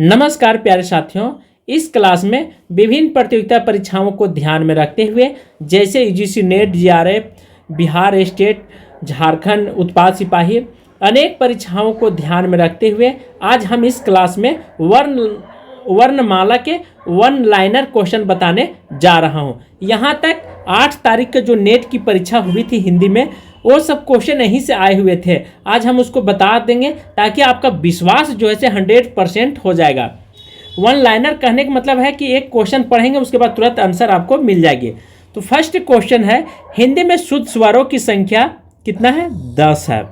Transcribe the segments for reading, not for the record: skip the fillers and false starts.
नमस्कार प्यारे साथियों, इस क्लास में विभिन्न प्रतियोगिता परीक्षाओं को ध्यान में रखते हुए जैसे UGC net, GRF, Bihar state, Jharkhand उत्पाद सिपाही अनेक परीक्षाओं को ध्यान में रखते हुए आज हम इस क्लास में वर्णमाला के वन लाइनर क्वेश्चन बताने जा रहा हूं। यहां तक 8 तारीख को जो नेट की परीक्षा हुई थी हिंदी में, वो सब क्वेश्चन यहीं से आए हुए थे। आज हम उसको बता देंगे ताकि आपका विश्वास जो है से 100% हो जाएगा। वन लाइनर कहने का मतलब है कि एक क्वेश्चन पढ़ेंगे उसके बाद तुरंत आंसर आपको मिल जाएगी। तो फर्स्ट क्वेश्चन है, हिंदी में शुद्ध स्वरों की संख्या कितना है? 10 है।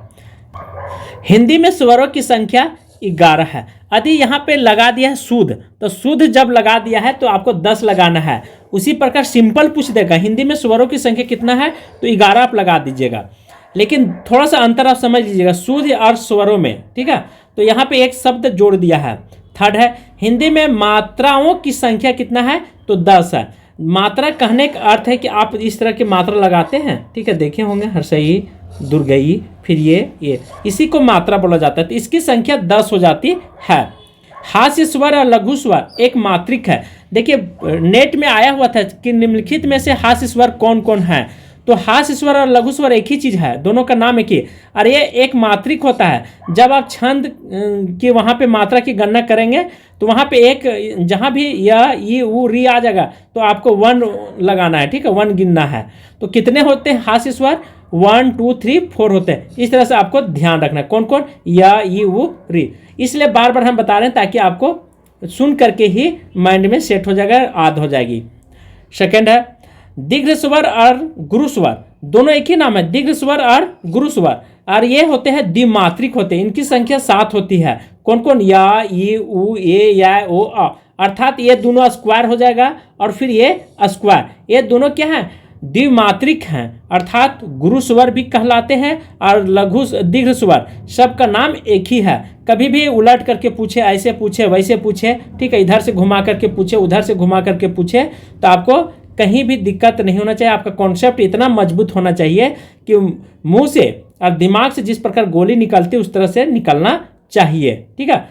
हिंदी में स्वरों की संख्या 11 है। यदि यहाँ पे लगा दिया है शुद्ध, तो शुद्ध जब लगा दिया है तो आपको 10 लगाना है। उसी प्रकार सिंपल पूछ देगा हिंदी में स्वरों की संख्या कितना है, तो 11 आप लगा दीजिएगा। लेकिन थोड़ा सा अंतर आप समझ लीजिएगा शुद्ध और स्वरों में, ठीक है। तो यहाँ पे एक शब्द जोड़ दिया है। थर्ड है, हिंदी में मात्राओं की संख्या कितना है, तो 10 है। मात्रा कहने का अर्थ है कि आप इस तरह की मात्रा लगाते हैं, ठीक है, देखे होंगे, हर्षई, दुर्गई, फिर ये इसी को मात्रा बोला जाता है। तो इसकी संख्या 10 हो जाती है। हास्य स्वर और लघु स्वर एक मात्रिक है। देखिए नेट में आया हुआ था कि निम्नलिखित में से हास्य स्वर कौन कौन है, तो हास्य स्वर और लघु स्वर एक ही चीज है, दोनों का नाम एक ही। और ये एक मात्रिक होता है। जब आप छंद की वहाँ पे मात्रा की गणना करेंगे तो वहाँ पे एक जहाँ भी या ई उ री आ जाएगा तो आपको 1 लगाना है, ठीक है, 1 गिनना है। तो कितने होते हैं हास्य स्वर? 1 2 3 4 होते हैं। इस तरह से आपको ध्यान रखना है कौन कौन, या ई उ री। इसलिए बार बार हम बता रहे हैं ताकि आपको सुन करके ही माइंड में सेट हो जाएगा, याद हो जाएगी। सेकेंड है, दीर्घ स्वर और गुरु स्वर, दोनों एक ही नाम है, दीर्घ स्वर और गुरु स्वर। और ये होते हैं द्विमात्रिक होते हैं। इनकी संख्या 7 होती है। कौन कौन? या, ई, उ, ए, या, ओ, आ। अर्थात ये दोनों स्क्वायर हो जाएगा और फिर ये स्क्वायर। ये दोनों क्या है? द्विमात्रिक हैं, अर्थात गुरु स्वर भी कहलाते हैं और लघु दीर्घ स्वर, सबका नाम एक ही है। कभी भी उलट करके पूछे, ऐसे पूछे, वैसे पूछे, ठीक है, इधर से घुमा करके पूछे, उधर से घुमा करके पूछे, तो आपको कहीं भी दिक्कत नहीं होना चाहिए। आपका कॉन्सेप्ट इतना मजबूत होना चाहिए कि मुंह से और दिमाग से जिस प्रकार गोली निकलती है उस तरह से निकलना चाहिए, ठीक है।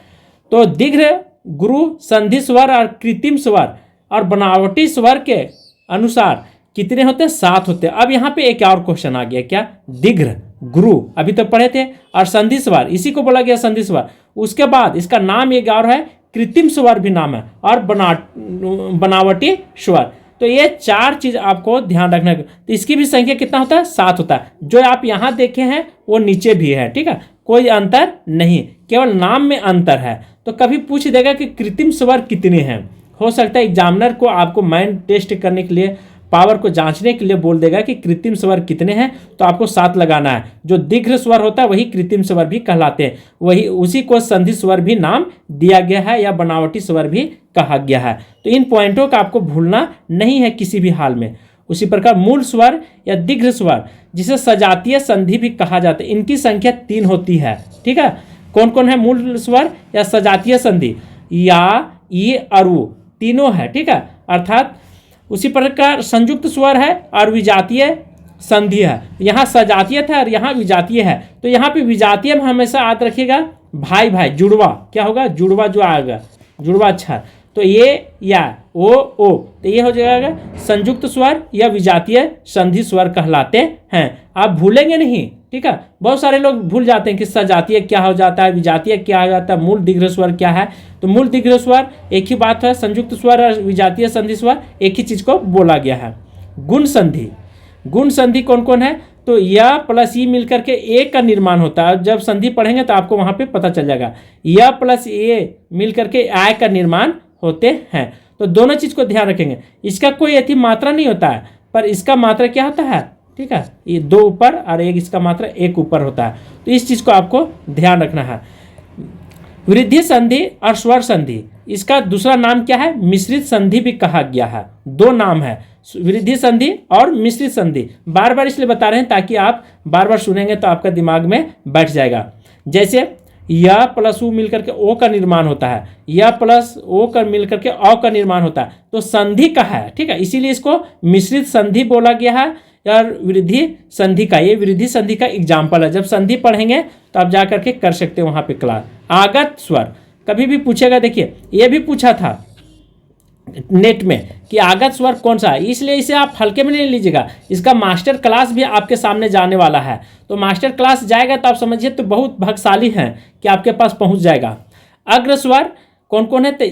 तो दीर्घ, गुरु, संधि स्वर और कृत्रिम स्वर और बनावटी स्वर के अनुसार कितने होते हैं? 7 होते हैं। अब यहाँ पे एक और क्वेश्चन आ गया, क्या? दीर्घ, गुरु अभी तो पढ़े थे, और संधि स्वर, इसी को बोला गया संधि स्वर। उसके बाद इसका नाम एक और है, कृत्रिम स्वर भी नाम है, और बनावटी स्वर। तो ये 4 चीज आपको ध्यान रखना है। तो इसकी भी संख्या कितना होता है? 7 होता है। जो आप यहाँ देखे हैं वो नीचे भी है, ठीक है, कोई अंतर नहीं, केवल नाम में अंतर है। तो कभी पूछ देगा कि कृत्रिम स्वर कितने हैं। हो सकता है एग्जामिनर को आपको माइंड टेस्ट करने के लिए, पावर को जांचने के लिए बोल देगा कि कृत्रिम स्वर कितने हैं, तो आपको 7 लगाना है। जो दीर्घ स्वर होता है वही कृत्रिम स्वर भी कहलाते हैं, वही उसी को संधि स्वर भी नाम दिया गया है या बनावटी स्वर भी कहा गया है। तो इन पॉइंटों का आपको भूलना नहीं है किसी भी हाल में। उसी प्रकार मूल स्वर या दीर्घ स्वर, जिसे सजातीय संधि भी कहा जाता है, इनकी संख्या 3 होती है, ठीक है। कौन कौन है मूल स्वर या सजातीय संधि? या, ई, अरु तीनों है, ठीक है। अर्थात उसी प्रकार संयुक्त स्वर है और विजातीय संधि है। यहाँ सजातीय था और यहाँ विजातीय है। तो यहाँ पे विजातीय में हमेशा याद रखिएगा भाई भाई, जुड़वा क्या होगा? जुड़वा जो आएगा, जुड़वा अच्छा। तो ये या ओ, तो ये हो जाएगा संयुक्त स्वर या विजातीय संधि स्वर कहलाते हैं। आप भूलेंगे नहीं, ठीक है। बहुत सारे लोग भूल जाते हैं कि सजातीय क्या हो जाता है, विजातीय क्या हो जाता है, मूल दीर्घ स्वर क्या है। तो मूल दीर्घ स्वर एक ही बात है, संयुक्त स्वर और विजातीय संधि स्वर एक ही चीज को बोला गया है। गुण संधि, गुण संधि कौन कौन है? तो या प्लस ई मिलकर के ए का निर्माण होता है। जब संधि पढ़ेंगे तो आपको वहां पे पता चल जाएगा, या प्लस ए मिलकर के आय का निर्माण होते हैं। तो दोनों चीज को ध्यान रखेंगे। इसका कोई अति मात्रा नहीं होता है, पर इसका मात्रा क्या होता है, ठीक है, ये 2 ऊपर और एक इसका मात्रा 1 ऊपर होता है। तो इस चीज को आपको ध्यान रखना है। वृद्धि संधि और स्वर संधि, इसका दूसरा नाम क्या है? मिश्रित संधि भी कहा गया है। 2 नाम है, वृद्धि संधि और मिश्रित संधि। बार बार इसलिए बता रहे हैं ताकि आप बार बार सुनेंगे तो आपका दिमाग में बैठ जाएगा। जैसे या प्लस उ मिलकर के ओ का निर्माण होता है, या प्लस ओ का मिलकर के औ का निर्माण होता है, तो संधि का है, ठीक है, इसीलिए इसको मिश्रित संधि बोला गया है। और वृद्धि संधि का, ये वृद्धि संधि का एग्जाम्पल है। जब संधि पढ़ेंगे तो आप जा करके कर सकते हो वहाँ पे क्लास। आगत स्वर, कभी भी पूछेगा, देखिए ये भी पूछा था नेट में कि आगत स्वर कौन सा है, इसलिए इसे आप हल्के में नहीं लीजिएगा। इसका मास्टर क्लास भी आपके सामने जाने वाला है, तो मास्टर क्लास जाएगा तो आप समझिए तो बहुत भाग्यशाली हैं कि आपके पास पहुंच जाएगा। अग्र स्वर कौन कौन है, तो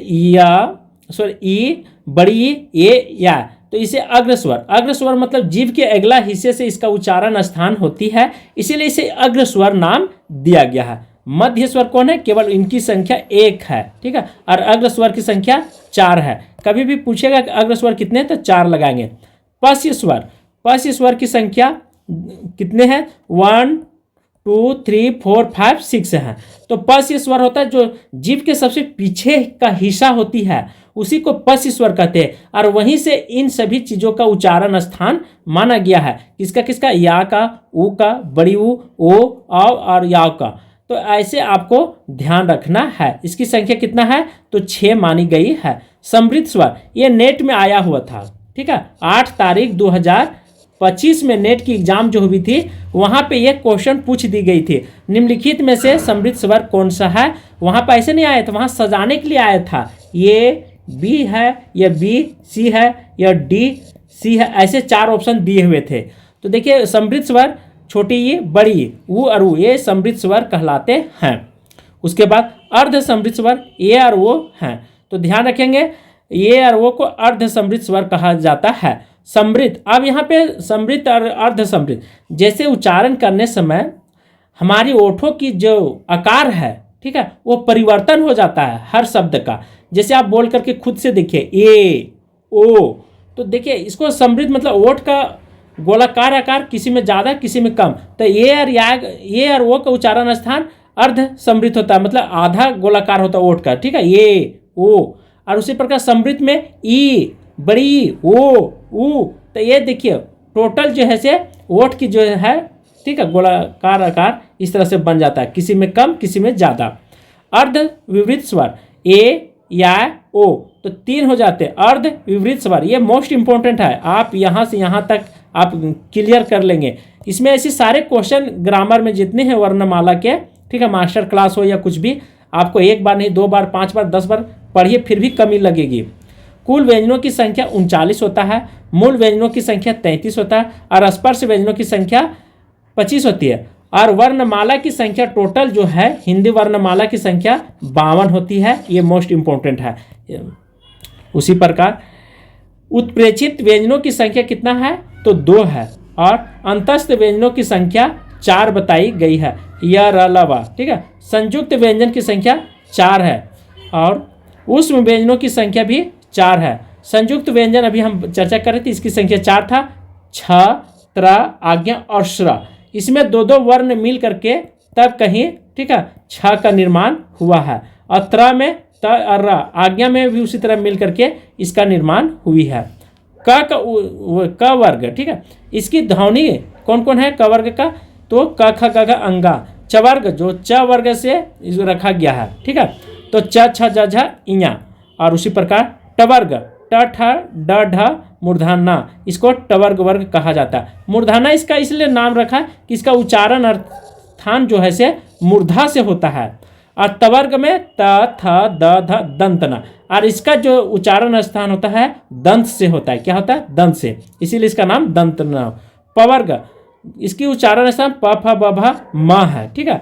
ई, बड़ी ए, या, तो इसे अग्र स्वर मतलब जीभ के अगला हिस्से से इसका उच्चारण स्थान होती है, इसीलिए इसे अग्र स्वर नाम दिया गया है। मध्य स्वर कौन है, केवल इनकी संख्या 1 है, ठीक है, और अग्र स्वर की संख्या 4 है। कभी भी पूछेगा कि अग्र स्वर कितने हैं तो 4 लगाएंगे। पश्य स्वर की संख्या कितने हैं, 1 2 3 4 5 6 है। तो पश्य स्वर होता है जो जीभ के सबसे पीछे का हिस्सा होती है, उसी को पश्य स्वर कहते हैं, और वहीं से इन सभी चीजों का उच्चारण स्थान माना गया है। किसका किसका, या का, ऊ का, बड़ी ऊ, ओ, औ और याव का। तो ऐसे आपको ध्यान रखना है। इसकी संख्या कितना है, तो 6 मानी गई है। समृद्ध स्वर ये नेट में आया हुआ था, ठीक है, 8 तारीख 2025 में नेट की एग्जाम जो हुई थी वहां पे ये क्वेश्चन पूछ दी गई थी, निम्नलिखित में से समृद्ध स्वर कौन सा है। वहां पर ऐसे नहीं आया था, वहां सजाने के लिए आया था, ये बी है, या बी सी है, या डी सी है, ऐसे 4 ऑप्शन दिए हुए थे। तो देखिए समृद्ध स्वर छोटी ई, बड़ी ई, ऊ और ऊ, ये समृद्ध स्वर कहलाते हैं। उसके बाद अर्ध समृद्ध स्वर ए और ओ हैं, तो ध्यान रखेंगे ये और वो को अर्ध समृद्ध स्वर कहा जाता है। समृद्ध, अब यहाँ पे समृद्ध और अर्ध समृद्ध जैसे उच्चारण करने समय हमारी ओठों की जो आकार है, ठीक है, वो परिवर्तन हो जाता है हर शब्द का। जैसे आप बोल करके खुद से देखिए ए, ओ, तो देखिए इसको समृद्ध मतलब ओठ का गोलाकार आकार किसी में ज़्यादा किसी में कम, तो ये और वो का उच्चारण स्थान अर्ध समृद्ध होता है, मतलब आधा गोलाकार होता है ओठ का, ठीक है, ये ओ। और उसी प्रकार समृद्ध में ई, बड़ी ओ, ऊ, तो ये देखिए टोटल जो है से ओठ की जो है, ठीक है, गोलाकार आकार इस तरह से बन जाता है, किसी में कम किसी में ज़्यादा। अर्ध विवृत स्वर ए, या, ओ, तो 3 हो जाते हैं अर्ध विवृत स्वर। ये मोस्ट इंपॉर्टेंट है, आप यहाँ से यहाँ तक आप क्लियर कर लेंगे। इसमें ऐसे सारे क्वेश्चन ग्रामर में जितने हैं वर्णमाला के, ठीक है, मास्टर क्लास हो या कुछ भी, आपको 1 बार नहीं 2 बार 5 बार 10 बार पढ़िए फिर भी कमी लगेगी। कुल व्यंजनों की संख्या 39 होता है, मूल व्यंजनों की संख्या 33 होता है, और स्पर्श व्यंजनों की संख्या 25 होती है, और वर्णमाला की संख्या टोटल जो है हिंदी वर्णमाला की संख्या 52 होती है। ये मोस्ट इंपॉर्टेंट है। उसी प्रकार उत्प्रेक्षित व्यंजनों की संख्या कितना है, तो 2 है, और अंतस्थ व्यंजनों की संख्या 4 बताई गई है, या रलवा, ठीक है। संयुक्त व्यंजन की संख्या 4 है, और उष्म व्यंजनों की संख्या भी 4 है। संयुक्त व्यंजन अभी हम चर्चा कर रहे थे, इसकी संख्या 4 था, छ, त्र, आज्ञा और श्र। इसमें 2-2 वर्ण मिल करके तब कहीं, ठीक है, छ का निर्माण हुआ है, और त्र में त और र, आज्ञा में भी उसी तरह मिल करके इसका निर्माण हुई है। क वर्ग, ठीक है, इसकी ध्वनि कौन कौन है क वर्ग का, तो क ख ग घ अंगा। च वर्ग जो च वर्ग से इसको रखा गया है, ठीक है, तो च छ ज झ इया। और उसी प्रकार ट वर्ग ट ठ ड ढ मूर्धन्य, इसको टवर्ग वर्ग कहा जाता है। मूर्धन्य इसका इसलिए नाम रखा कि इसका उच्चारण अर्थान जो है से मूर्धा से होता है, और तवर्ग में त थ द ध दंतना, और इसका जो उच्चारण स्थान होता है दंत से होता है। क्या होता है, दंत से, इसीलिए इसका नाम दंतना। पवर्ग इसकी उच्चारण स्थान प फ ब भ म है, ठीक है।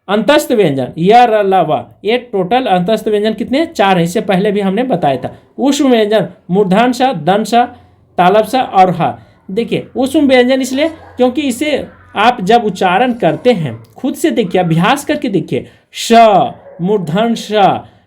अंतस्थ व्यंजन य र ल व, ये टोटल अंतस्थ व्यंजन कितने 4 हैं, इससे पहले भी हमने बताया था। उष्म व्यंजन मूर्धन सा, दन सा, तालब सा और ह। देखिए उष्म व्यंजन इसलिए क्योंकि इसे आप जब उच्चारण करते हैं खुद से देखिए, अभ्यास करके देखिए, श मूर्धन श,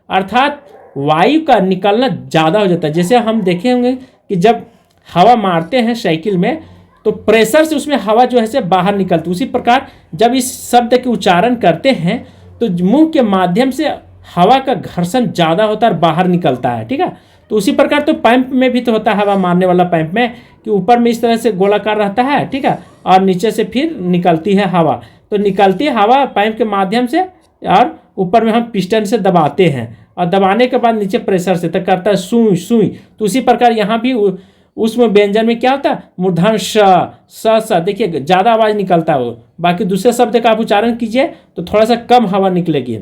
अर्थात वायु का निकलना ज़्यादा हो जाता है। जैसे हम देखे होंगे कि जब हवा मारते हैं साइकिल में तो प्रेशर से उसमें हवा जो है से बाहर निकलती है, उसी प्रकार जब इस शब्द के उच्चारण करते हैं तो मुंह के माध्यम से हवा का घर्षण ज़्यादा होता है और बाहर निकलता है, ठीक है। तो उसी प्रकार तो पैंप में भी तो होता है, हवा मारने वाला पैंप में, कि ऊपर में इस तरह से गोलाकार रहता है, ठीक है, और नीचे से फिर निकलती है हवा। तो निकलती है हवा पैंप के माध्यम से, और ऊपर में हम पिस्टन से दबाते हैं, और दबाने के बाद नीचे प्रेशर से तक करता है सुई सुई। तो उसी प्रकार यहाँ भी उसमें व्यंजन में क्या होता है, मूर्धन स, देखिए ज़्यादा आवाज़ निकलता है वो। बाकी दूसरे शब्द का आप उच्चारण कीजिए तो थोड़ा सा कम हवा निकलेगी।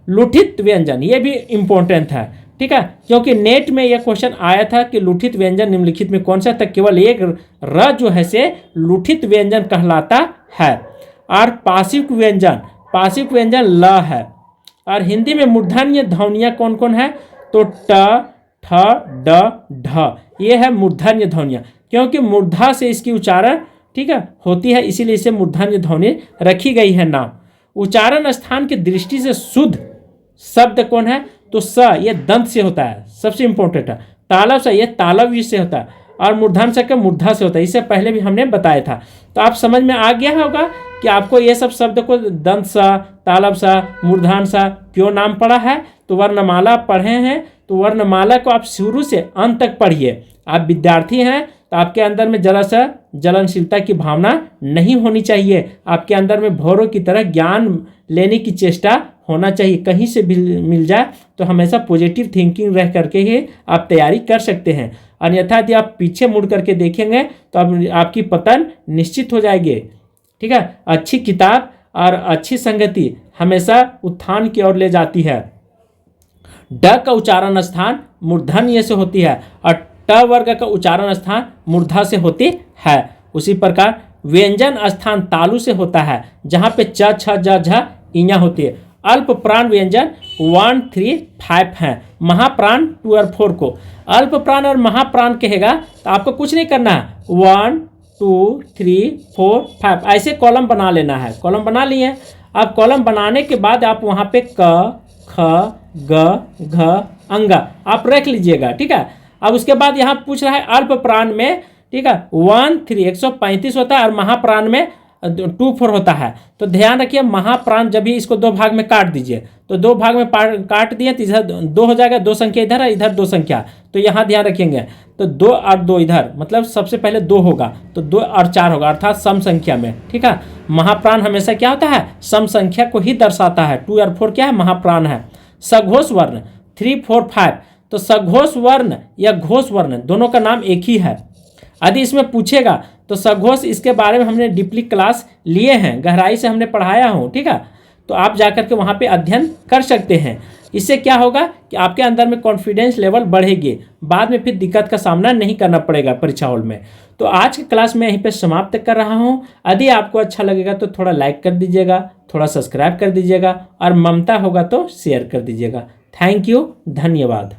लुठित व्यंजन, ये भी इम्पोर्टेंट है, ठीक है, क्योंकि नेट में यह क्वेश्चन आया था कि लुठित व्यंजन निम्नलिखित में कौन सा, तक केवल एक र जो है से लुठित व्यंजन कहलाता है। और पाशिक व्यंजन ल है। और हिंदी में मूर्धन्य ध्वनियाँ कौन कौन है, तो ट, ठ, ड, ढ, ये है मूर्धन्य ध्वनियाँ, क्योंकि मूर्धा से इसकी उच्चारण, ठीक है, होती है, इसीलिए इसे मूर्धन्य ध्वनि रखी गई है नाम। उच्चारण स्थान की दृष्टि से शुद्ध शब्द कौन है, तो स, ये दंत से होता है, सबसे इंपॉर्टेंट है। तालव से, ये तालव से होता है। और मूर्धन से का मूर्धा से होता है, इससे पहले भी हमने बताया था। तो आप समझ में आ गया होगा कि आपको ये सब शब्द को दंत सा, तालव सा, मूर्धन सा क्यों नाम पड़ा है। तो वर्णमाला पढ़े हैं, तो वर्णमाला को आप शुरू से अंत तक पढ़िए। आप विद्यार्थी हैं तो आपके अंदर में जरा सा जलनशीलता की भावना नहीं होनी चाहिए। आपके अंदर में भौरों की तरह ज्ञान लेने की चेष्टा होना चाहिए। कहीं से भी मिल जाए तो हमेशा पॉजिटिव थिंकिंग रह करके ही आप तैयारी कर सकते हैं। अन्यथा यदि आप पीछे मुड़ करके देखेंगे तो आपकी पतन निश्चित हो जाएगी, ठीक है। अच्छी किताब और अच्छी संगति हमेशा उत्थान की ओर ले जाती है। ड का उच्चारण स्थान मूर्धन्य से होती है और ट वर्ग का उच्चारण स्थान मूर्धा से होती है। उसी प्रकार व्यंजन स्थान तालु से होता है, जहाँ पे च, छ, ज, झ, इया होती है। अल्प प्राण व्यंजन 1, 3, 5 हैं। महाप्राण 2 और 4 को अल्प प्राण और महाप्राण कहेगा तो आपको कुछ नहीं करना है, 1, 2, 3, 4, 5 ऐसे कॉलम बना लेना है। कॉलम बना लिए। अब कॉलम बनाने के बाद आप वहाँ पे क, ख, ग, घ, अंगा आप रख लीजिएगा, ठीक है। अब उसके बाद यहाँ पूछ रहा है अल्प प्राण में, ठीक है, 1, 3 135 होता है और महाप्राण में 2, 4 होता है। तो ध्यान रखिए, महाप्राण जब भी इसको 2 भाग में काट दीजिए, तो 2 भाग में काट दिए तो इधर 2 हो जाएगा, 2 संख्या इधर है, इधर 2 संख्या। तो यहाँ ध्यान रखेंगे, तो 2 और 2 इधर, मतलब सबसे पहले 2 होगा तो 2 और 4 होगा, अर्थात सम संख्या में, ठीक है। महाप्राण हमेशा क्या होता है, सम संख्या को ही दर्शाता है। 2 और 4 क्या है, महाप्राण है। सघोष वर्ण 3, 4, 5, तो सघोष वर्ण या घोष वर्ण दोनों का नाम एक ही है। यदि इसमें पूछेगा तो सघोष, इसके बारे में हमने डीपली क्लास लिए हैं, गहराई से हमने पढ़ाया हूँ, ठीक है। तो आप जाकर के वहाँ पे अध्ययन कर सकते हैं। इससे क्या होगा कि आपके अंदर में कॉन्फिडेंस लेवल बढ़ेगी, बाद में फिर दिक्कत का सामना नहीं करना पड़ेगा परीक्षा हॉल में। तो आज की क्लास में यहीं पे समाप्त कर रहा हूँ। यदि आपको अच्छा लगेगा तो थोड़ा लाइक कर दीजिएगा, थोड़ा सब्सक्राइब कर दीजिएगा और ममता होगा तो शेयर कर दीजिएगा। थैंक यू, धन्यवाद।